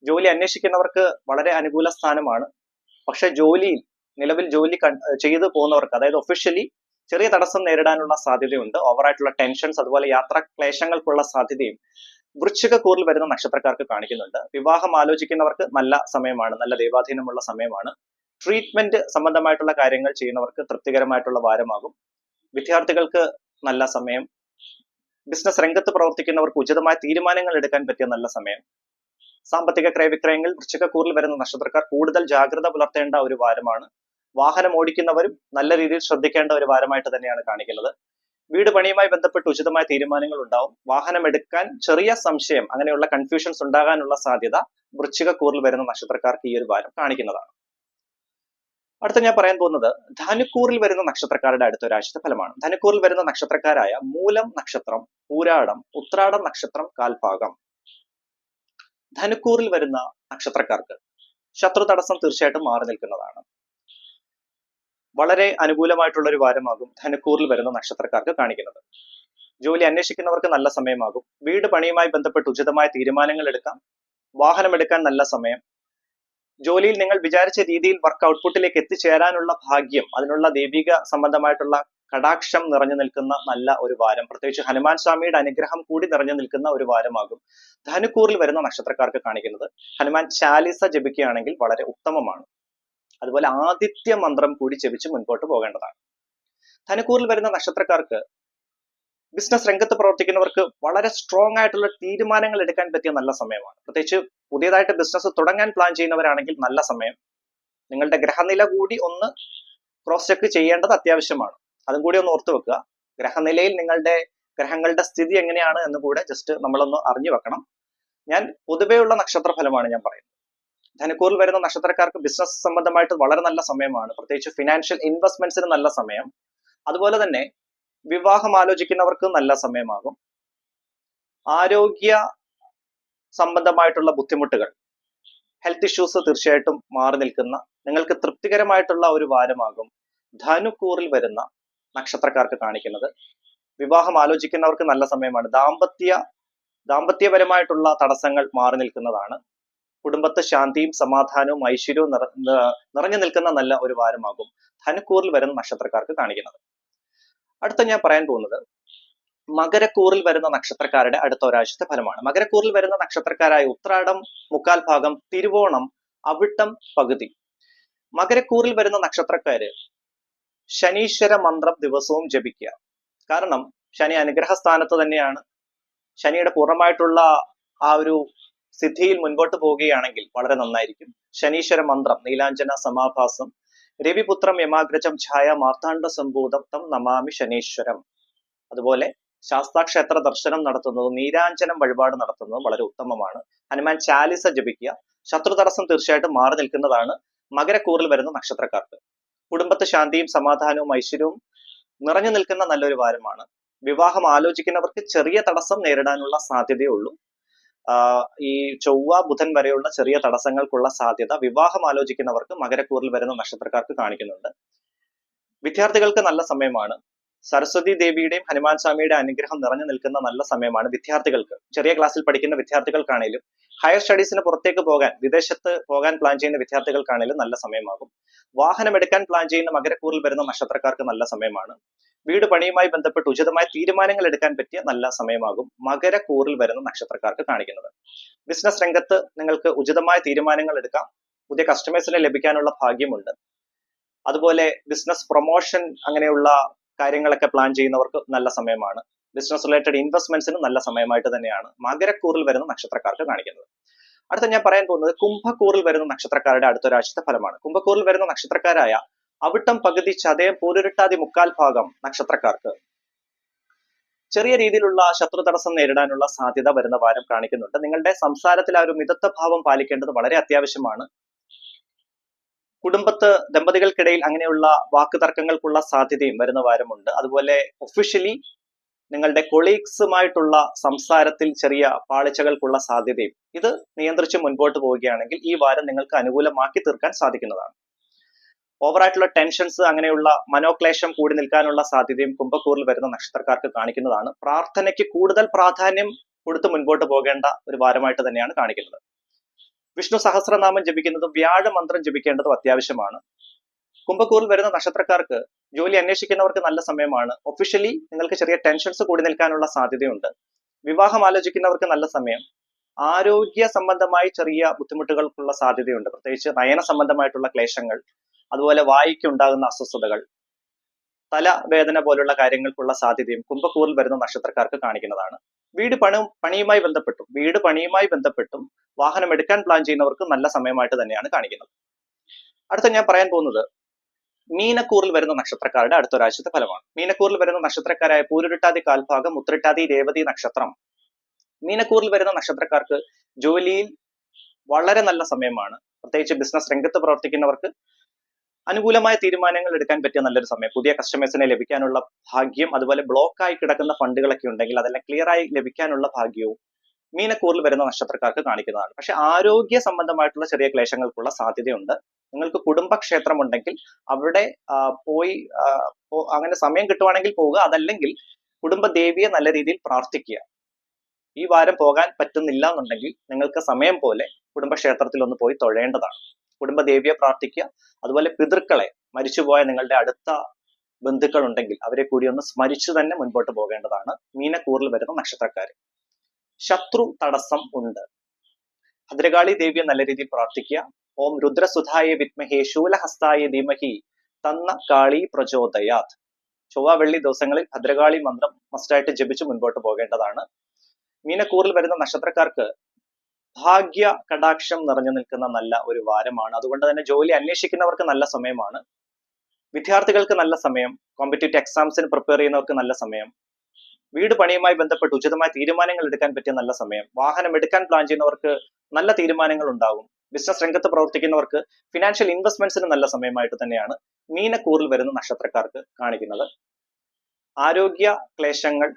ജോലി അന്വേഷിക്കുന്നവർക്ക് വളരെ അനുകൂല സ്ഥാനമാണ്. പക്ഷെ നിലവിൽ ജോലി ചെയ്തു പോകുന്നവർക്ക്, അതായത് ഒഫീഷ്യലി ചെറിയ തടസ്സം നേരിടാനുള്ള സാധ്യതയുണ്ട്. ഓവറായിട്ടുള്ള ടെൻഷൻസ്, അതുപോലെ യാത്രാ ക്ലേശങ്ങൾക്കുള്ള സാധ്യതയും വൃശ്ചികക്കൂറിൽ വരുന്ന നക്ഷത്രക്കാർക്ക് കാണിക്കുന്നുണ്ട്. വിവാഹം ആലോചിക്കുന്നവർക്ക് നല്ല സമയമാണ്, നല്ല ദൈവാധീനമുള്ള സമയമാണ്. ട്രീറ്റ്മെന്റ് സംബന്ധമായിട്ടുള്ള കാര്യങ്ങൾ ചെയ്യുന്നവർക്ക് തൃപ്തികരമായിട്ടുള്ള വാരമാകും. വിദ്യാർത്ഥികൾക്ക് നല്ല സമയം. ബിസിനസ് രംഗത്ത് പ്രവർത്തിക്കുന്നവർക്ക് ഉചിതമായ തീരുമാനങ്ങൾ എടുക്കാൻ പറ്റിയ നല്ല സമയം. സാമ്പത്തിക ക്രയവിക്രയങ്ങൾ വൃശ്ചികക്കൂറിൽ വരുന്ന നക്ഷത്രക്കാർ കൂടുതൽ ജാഗ്രത പുലർത്തേണ്ട ഒരു വാരമാണ്. വാഹനം ഓടിക്കുന്നവരും നല്ല രീതിയിൽ ശ്രദ്ധിക്കേണ്ട ഒരു വാരമായിട്ട് തന്നെയാണ് കാണിക്കുന്നത്. വീട് പണിയുമായി ബന്ധപ്പെട്ട് ഉചിതമായ തീരുമാനങ്ങൾ ഉണ്ടാവും. വാഹനം എടുക്കാൻ ചെറിയ സംശയം, അങ്ങനെയുള്ള കൺഫ്യൂഷൻസ് ഉണ്ടാകാനുള്ള സാധ്യത വൃശ്ചികക്കൂറിൽ വരുന്ന നക്ഷത്രക്കാർക്ക് ഈ ഒരു വാരം കാണിക്കുന്നതാണ്. അടുത്ത ഞാൻ പറയാൻ പോകുന്നത് ധനുക്കൂറിൽ വരുന്ന നക്ഷത്രക്കാരുടെ അടുത്ത ഒരാഴ്ചത്തെ ഫലമാണ്. ധനുക്കൂറിൽ വരുന്ന നക്ഷത്രക്കാരായ മൂലം നക്ഷത്രം, പൂരാടം, ഉത്രാടം നക്ഷത്രം, കാൽഭാഗം. ധനുക്കൂറിൽ വരുന്ന നക്ഷത്രക്കാർക്ക് ശത്രു തടസ്സം തീർച്ചയായിട്ടും മാറി നിൽക്കുന്നതാണ്. വളരെ അനുകൂലമായിട്ടുള്ള ഒരു വാരമാകും ധനുക്കൂറിൽ വരുന്ന നക്ഷത്രക്കാർക്ക് കാണിക്കുന്നത്. ജോലി അന്വേഷിക്കുന്നവർക്ക് നല്ല സമയമാകും. വീട് പണിയുമായി ബന്ധപ്പെട്ട് ഉചിതമായ തീരുമാനങ്ങൾ എടുക്കാം. വാഹനം എടുക്കാൻ നല്ല സമയം. ജോലിയിൽ നിങ്ങൾ വിചാരിച്ച രീതിയിൽ വർക്ക് ഔട്ട്പുട്ടിലേക്ക് എത്തിച്ചേരാനുള്ള ഭാഗ്യം, അതിനുള്ള ദൈവിക സംബന്ധമായിട്ടുള്ള കടാക്ഷം നിറഞ്ഞു നിൽക്കുന്ന നല്ല ഒരു വാരം, പ്രത്യേകിച്ച് ഹനുമാൻ സ്വാമിയുടെ അനുഗ്രഹം കൂടി നിറഞ്ഞു നിൽക്കുന്ന ഒരു വാരമാകും ധനുക്കൂറിൽ വരുന്ന നക്ഷത്രക്കാർക്ക് കാണിക്കുന്നത്. ഹനുമാൻ ചാലിസ ജപിക്കുകയാണെങ്കിൽ വളരെ ഉത്തമമാണ്. അതുപോലെ ആദിത്യ മന്ത്രം കൂടി ജപിച്ച് മുൻപോട്ട് പോകേണ്ടതാണ്. ധനുക്കൂറിൽ വരുന്ന നക്ഷത്രക്കാർക്ക് ബിസിനസ് രംഗത്ത് പ്രവർത്തിക്കുന്നവർക്ക് വളരെ സ്ട്രോങ് ആയിട്ടുള്ള തീരുമാനങ്ങൾ എടുക്കാൻ പറ്റിയ നല്ല സമയമാണ്. പ്രത്യേകിച്ച് പുതിയതായിട്ട് ബിസിനസ് തുടങ്ങാൻ പ്ലാൻ ചെയ്യുന്നവരാണെങ്കിൽ നല്ല സമയം. നിങ്ങളുടെ ഗ്രഹനില കൂടി ഒന്ന് ക്രോസ് ചെക്ക് ചെയ്യേണ്ടത് അത്യാവശ്യമാണ്. അതും കൂടി ഒന്ന് ഓർത്തു വെക്കുക. ഗ്രഹനിലയിൽ നിങ്ങളുടെ ഗ്രഹങ്ങളുടെ സ്ഥിതി എങ്ങനെയാണ് എന്ന് കൂടെ ജസ്റ്റ് നമ്മളൊന്ന് അറിഞ്ഞു വെക്കണം. ഞാൻ പൊതുവെയുള്ള നക്ഷത്ര ഫലമാണ് ഞാൻ പറയുന്നത്. ധനുക്കൂറിൽ വരുന്ന നക്ഷത്രക്കാർക്ക് ബിസിനസ് സംബന്ധമായിട്ട് വളരെ നല്ല സമയമാണ്. പ്രത്യേകിച്ച് ഫിനാൻഷ്യൽ ഇൻവെസ്റ്റ്മെന്റ്സിന് നല്ല സമയം. അതുപോലെ തന്നെ വിവാഹം ആലോചിക്കുന്നവർക്ക് നല്ല സമയമാകും. ആരോഗ്യ സംബന്ധമായിട്ടുള്ള ബുദ്ധിമുട്ടുകൾ, ഹെൽത്ത് ഇഷ്യൂസ് തീർച്ചയായിട്ടും മാറി നിൽക്കുന്ന നിങ്ങൾക്ക് തൃപ്തികരമായിട്ടുള്ള ഒരു വാരമാകും ധനുക്കൂറിൽ വരുന്ന നക്ഷത്രക്കാർക്ക് കാണിക്കുന്നത്. വിവാഹം ആലോചിക്കുന്നവർക്ക് നല്ല സമയമാണ്. ദാമ്പത്യപരമായിട്ടുള്ള തടസ്സങ്ങൾ മാറി നിൽക്കുന്നതാണ്. കുടുംബത്തെ ശാന്തിയും സമാധാനവും ഐശ്വര്യവും നിറഞ്ഞു നിൽക്കുന്ന നല്ല ഒരു വാരമാകും ധനുക്കൂറിൽ വരുന്ന നക്ഷത്രക്കാർക്ക് കാണിക്കുന്നത്. അടുത്ത ഞാൻ പറയാൻ പോകുന്നത് മകരക്കൂറിൽ വരുന്ന നക്ഷത്രക്കാരുടെ അടുത്ത ഒരാഴ്ചത്തെ ഫലമാണ്. മകരക്കൂറിൽ വരുന്ന നക്ഷത്രക്കാരായ ഉത്രാടം മുക്കാൽ ഭാഗം, തിരുവോണം, അവിട്ടം പകുതി. മകരക്കൂറിൽ വരുന്ന നക്ഷത്രക്കാര് ശനീശ്വര മന്ത്രം ദിവസവും ജപിക്കുക. കാരണം ശനി അനുഗ്രഹ സ്ഥാനത്ത് തന്നെയാണ്. ശനിയുടെ പൂർണ്ണമായിട്ടുള്ള ആ ഒരു സിദ്ധിയിൽ മുൻപോട്ട് പോവുകയാണെങ്കിൽ വളരെ നന്നായിരിക്കും. ശനീശ്വര മന്ത്രം, നീലാഞ്ജന സമാഭാസം, രവിപുത്രം യമാഗ്രജം ഛായ മാർത്താണ്ഡ സംഭൂതം തം നമാമി ശനീശ്വരം. അതുപോലെ ശാസ്താക്ഷേത്ര ദർശനം നടത്തുന്നതും നീരാഞ്ജനം വഴിപാട് നടത്തുന്നതും വളരെ ഉത്തമമാണ്. ഹനുമാൻ ചാലിസ ജപിക്കുക. ശത്രു തടസ്സം തീർച്ചയായിട്ടും മാറി നിൽക്കുന്നതാണ് മകരക്കൂറിൽ വരുന്ന നക്ഷത്രക്കാർക്ക്. കുടുംബത്തെ ശാന്തിയും സമാധാനവും ഐശ്വര്യവും നിറഞ്ഞു നിൽക്കുന്ന നല്ലൊരു വാരമാണ്. വിവാഹം ആലോചിക്കുന്നവർക്ക് ചെറിയ തടസ്സം നേരിടാനുള്ള സാധ്യതയേ ഉള്ളൂ. ഈ ചൊവ്വ ബുധൻ വരെയുള്ള ചെറിയ തടസ്സങ്ങൾക്കുള്ള സാധ്യത വിവാഹം ആലോചിക്കുന്നവർക്ക് മകരക്കൂറിൽ വരുന്ന നക്ഷത്രക്കാർക്ക് കാണിക്കുന്നുണ്ട്. വിദ്യാർത്ഥികൾക്ക് നല്ല സമയമാണ്. സരസ്വതി ദേവിയുടെയും ഹനുമാൻ സ്വാമിയുടെ അനുഗ്രഹം നിറഞ്ഞു നിൽക്കുന്ന നല്ല സമയമാണ് വിദ്യാർത്ഥികൾക്ക്. ചെറിയ ക്ലാസ്സിൽ പഠിക്കുന്ന വിദ്യാർത്ഥികൾക്കാണേലും ഹയർ സ്റ്റഡീസിന് പുറത്തേക്ക് പോകാൻ, വിദേശത്ത് പോകാൻ പ്ലാൻ ചെയ്യുന്ന വിദ്യാർത്ഥികൾക്കാണെങ്കിലും നല്ല സമയമാകും. വാഹനം എടുക്കാൻ പ്ലാൻ ചെയ്യുന്ന മകരക്കൂറിൽ വരുന്ന നക്ഷത്രക്കാർക്ക് നല്ല സമയമാണ്. വീട് പണിയുമായി ബന്ധപ്പെട്ട് ഉചിതമായ തീരുമാനങ്ങൾ എടുക്കാൻ പറ്റിയ നല്ല സമയമാകും മകരക്കൂറിൽ വരുന്ന നക്ഷത്രക്കാർക്ക് കാണിക്കുന്നത്. ബിസിനസ് രംഗത്ത് നിങ്ങൾക്ക് ഉചിതമായ തീരുമാനങ്ങൾ എടുക്കാം. പുതിയ കസ്റ്റമേഴ്സിനെ ലഭിക്കാനുള്ള ഭാഗ്യമുണ്ട്. അതുപോലെ ബിസിനസ് പ്രൊമോഷൻ അങ്ങനെയുള്ള കാര്യങ്ങളൊക്കെ പ്ലാൻ ചെയ്യുന്നവർക്ക് നല്ല സമയമാണ്. ബിസിനസ് റിലേറ്റഡ് ഇൻവെസ്റ്റ്മെന്റ്സിന് നല്ല സമയമായിട്ട് തന്നെയാണ് മകരക്കൂറിൽ വരുന്ന നക്ഷത്രക്കാർക്ക് കാണിക്കുന്നത്. അടുത്ത ഞാൻ പറയാൻ പോകുന്നത് കുംഭക്കൂറിൽ വരുന്ന നക്ഷത്രക്കാരുടെ അടുത്തൊരാഴ്ചത്തെ ഫലമാണ്. കുംഭക്കൂറിൽ വരുന്ന നക്ഷത്രക്കാരായ അവിട്ടം, പകുതി, ചതയം, പൂരുരുട്ടാതി, മുക്കാൽ ഭാഗം നക്ഷത്രക്കാർക്ക് ചെറിയ രീതിയിലുള്ള ശത്രു തടസ്സം നേരിടാനുള്ള സാധ്യത വരുന്ന വാരം കാണിക്കുന്നുണ്ട്. നിങ്ങളുടെ സംസാരത്തിൽ ആ ഒരു മിതത്വ ഭാവം പാലിക്കേണ്ടത് വളരെ അത്യാവശ്യമാണ്. കുടുംബത്ത് ദമ്പതികൾക്കിടയിൽ അങ്ങനെയുള്ള വാക്കുതർക്കങ്ങൾക്കുള്ള സാധ്യതയും വരുന്ന വാരമുണ്ട്. അതുപോലെ ഒഫീഷ്യലി നിങ്ങളുടെ കൊളീഗ്സുമായിട്ടുള്ള സംസാരത്തിൽ ചെറിയ പാളിച്ചകൾക്കുള്ള സാധ്യതയും ഇത് നിയന്ത്രിച്ച് മുൻപോട്ട് പോവുകയാണെങ്കിൽ ഈ വാരം നിങ്ങൾക്ക് അനുകൂലമാക്കി തീർക്കാൻ സാധിക്കുന്നതാണ്. ഓവറായിട്ടുള്ള ടെൻഷൻസ്, അങ്ങനെയുള്ള മനോക്ലേശം കൂടി നിൽക്കാനുള്ള സാധ്യതയും കുംഭക്കൂറിൽ വരുന്ന നക്ഷത്രക്കാർക്ക് കാണിക്കുന്നതാണ്. പ്രാർത്ഥനയ്ക്ക് കൂടുതൽ പ്രാധാന്യം കൊടുത്ത് മുൻപോട്ട് പോകേണ്ട ഒരു വാരമായിട്ട് തന്നെയാണ് കാണിക്കുന്നത്. വിഷ്ണു സഹസ്രനാമം ജപിക്കുന്നതും വ്യാഴമന്ത്രം ജപിക്കേണ്ടതും അത്യാവശ്യമാണ്. കുംഭക്കൂറിൽ വരുന്ന നക്ഷത്രക്കാർക്ക് ജോലി അന്വേഷിക്കുന്നവർക്ക് നല്ല സമയമാണ്. ഒഫീഷ്യലി നിങ്ങൾക്ക് ചെറിയ ടെൻഷൻസ് കൂടി നിൽക്കാനുള്ള സാധ്യതയുണ്ട്. വിവാഹം ആലോചിക്കുന്നവർക്ക് നല്ല സമയം. ആരോഗ്യ സംബന്ധമായി ചെറിയ ബുദ്ധിമുട്ടുകൾക്കുള്ള സാധ്യതയുണ്ട്. പ്രത്യേകിച്ച് നയന സംബന്ധമായിട്ടുള്ള ക്ലേശങ്ങൾ, അതുപോലെ വായിക്കുണ്ടാകുന്ന അസ്വസ്ഥതകൾ, തലവേദന പോലുള്ള കാര്യങ്ങൾക്കുള്ള സാധ്യതയും കുംഭക്കൂറിൽ വരുന്ന നക്ഷത്രക്കാർക്ക് കാണിക്കുന്നതാണ്. വീട് പണിയുമായി ബന്ധപ്പെട്ടും വാഹനം എടുക്കാൻ പ്ലാൻ ചെയ്യുന്നവർക്ക് നല്ല സമയമായിട്ട് തന്നെയാണ് കാണിക്കുന്നത്. അടുത്ത ഞാൻ പറയാൻ പോകുന്നത് മീനക്കൂറിൽ വരുന്ന നക്ഷത്രക്കാരുടെ അടുത്തൊരാഴ്ചത്തെ ഫലമാണ്. മീനക്കൂറിൽ വരുന്ന നക്ഷത്രക്കാരായ പൂരുരുട്ടാതി, കാൽഭാഗം, ഉത്രട്ടാതി, രേവതി നക്ഷത്രം. മീനക്കൂറിൽ വരുന്ന നക്ഷത്രക്കാർക്ക് ജോലിയിൽ വളരെ നല്ല സമയമാണ്. പ്രത്യേകിച്ച് ബിസിനസ് രംഗത്ത് പ്രവർത്തിക്കുന്നവർക്ക് അനുകൂലമായ തീരുമാനങ്ങൾ എടുക്കാൻ പറ്റിയ നല്ലൊരു സമയം. പുതിയ കസ്റ്റമേഴ്സിനെ ലഭിക്കാനുള്ള ഭാഗ്യം, അതുപോലെ ബ്ലോക്കായി കിടക്കുന്ന ഫണ്ടുകളൊക്കെ ഉണ്ടെങ്കിൽ അതെല്ലാം ക്ലിയർ ആയി ലഭിക്കാനുള്ള ഭാഗ്യവും മീനക്കൂറിൽ വരുന്ന നക്ഷത്രക്കാർക്ക് കാണിക്കുന്നതാണ്. പക്ഷെ ആരോഗ്യ സംബന്ധമായിട്ടുള്ള ചെറിയ ക്ലേശങ്ങൾക്കുള്ള സാധ്യതയുണ്ട്. നിങ്ങൾക്ക് കുടുംബക്ഷേത്രം ഉണ്ടെങ്കിൽ അവിടെ പോയി അങ്ങനെ സമയം കിട്ടുവാണെങ്കിൽ പോവുക. അതല്ലെങ്കിൽ കുടുംബ ദേവിയെ നല്ല രീതിയിൽ പ്രാർത്ഥിക്കുക. ഈ വാരം പോകാൻ പറ്റുന്നില്ല എന്നുണ്ടെങ്കിൽ നിങ്ങൾക്ക് സമയം പോലെ കുടുംബക്ഷേത്രത്തിൽ ഒന്ന് പോയി തൊഴേണ്ടതാണ്. കുടുംബ ദേവിയെ പ്രാർത്ഥിക്കുക. അതുപോലെ പിതൃക്കളെ, മരിച്ചുപോയ നിങ്ങളുടെ അടുത്ത ബന്ധുക്കൾ ഉണ്ടെങ്കിൽ അവരെ കൂടി ഒന്ന് സ്മരിച്ചു തന്നെ മുൻപോട്ട് പോകേണ്ടതാണ് മീനക്കൂറിൽ വരുന്ന നക്ഷത്രക്കാർ. ശത്രു തടസ്സം ഉണ്ട്. ഭദ്രകാളി ദേവിയെ നല്ല രീതിയിൽ പ്രാർത്ഥിക്കുക. ഓം രുദ്രസുധായ വിദ്മഹേ ശൂലഹസ്തായ ധീമഹി തന്ന കാളി പ്രചോദയാത്. ചൊവ്വ, വെള്ളി ദിവസങ്ങളിൽ ഭദ്രകാളി മന്ത്രം മസ്റ്റായിട്ട് ജപിച്ച് മുൻപോട്ട് പോകേണ്ടതാണ്. മീനക്കൂറിൽ വരുന്ന നക്ഷത്രക്കാർക്ക് ഭാഗ്യ കടാക്ഷം നിറഞ്ഞു നിൽക്കുന്ന നല്ല ഒരു വാരമാണ്. അതുകൊണ്ട് തന്നെ ജോലി അന്വേഷിക്കുന്നവർക്ക് നല്ല സമയമാണ്. വിദ്യാർത്ഥികൾക്ക് നല്ല സമയം. കോമ്പറ്റേറ്റീവ് എക്സാംസിന് പ്രിപ്പയർ ചെയ്യുന്നവർക്ക് നല്ല സമയം. വീട് പണിയുമായി ബന്ധപ്പെട്ട് ഉചിതമായ തീരുമാനങ്ങൾ എടുക്കാൻ പറ്റിയ നല്ല സമയം. വാഹനം എടുക്കാൻ പ്ലാൻ ചെയ്യുന്നവർക്ക് നല്ല തീരുമാനങ്ങൾ ഉണ്ടാകും. ബിസിനസ് രംഗത്ത് പ്രവർത്തിക്കുന്നവർക്ക് ഫിനാൻഷ്യൽ ഇൻവെസ്റ്റ്മെന്റ്സിന് നല്ല സമയമായിട്ട് തന്നെയാണ് മീനക്കൂറിൽ വരുന്ന നക്ഷത്രക്കാർക്ക് കാണിക്കുന്നത്. ആരോഗ്യ ക്ലേശങ്ങൾ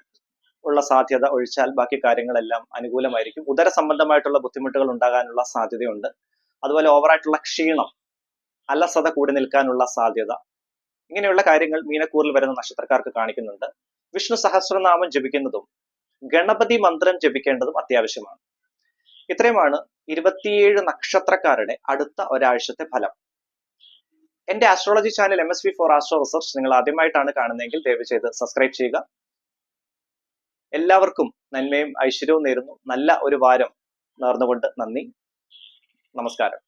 ഉള്ള സാധ്യത ഒഴിച്ചാൽ ബാക്കി കാര്യങ്ങളെല്ലാം അനുകൂലമായിരിക്കും. ഉദര സംബന്ധമായിട്ടുള്ള ബുദ്ധിമുട്ടുകൾ ഉണ്ടാകാനുള്ള സാധ്യതയുണ്ട്. അതുപോലെ ഓവറായിട്ടുള്ള ക്ഷീണം, അലസത കൂടി നിൽക്കാനുള്ള സാധ്യത, ഇങ്ങനെയുള്ള കാര്യങ്ങൾ മീനക്കൂറിൽ വരുന്ന നക്ഷത്രക്കാർക്ക് കാണിക്കുന്നുണ്ട്. വിഷ്ണു സഹസ്രനാമം ജപിക്കുന്നതും ഗണപതി മന്ത്രം ജപിക്കേണ്ടതും അത്യാവശ്യമാണ്. ഇത്രയുമാണ് 27 നക്ഷത്രക്കാരുടെ അടുത്ത ഒരാഴ്ചത്തെ ഫലം. എന്റെ astrology channel MSV4 astro research നിങ്ങൾ ആദ്യമായിട്ടാണ് കാണുന്നതെങ്കിൽ ദയവ് ചെയ്ത് സബ്സ്ക്രൈബ് ചെയ്യുക. എല്ലാവർക്കും നന്മയും ഐശ്വര്യവും നേരുന്നു. നല്ല ഒരു വാരം നേർന്നുകൊണ്ട് നന്ദി. നമസ്കാരം.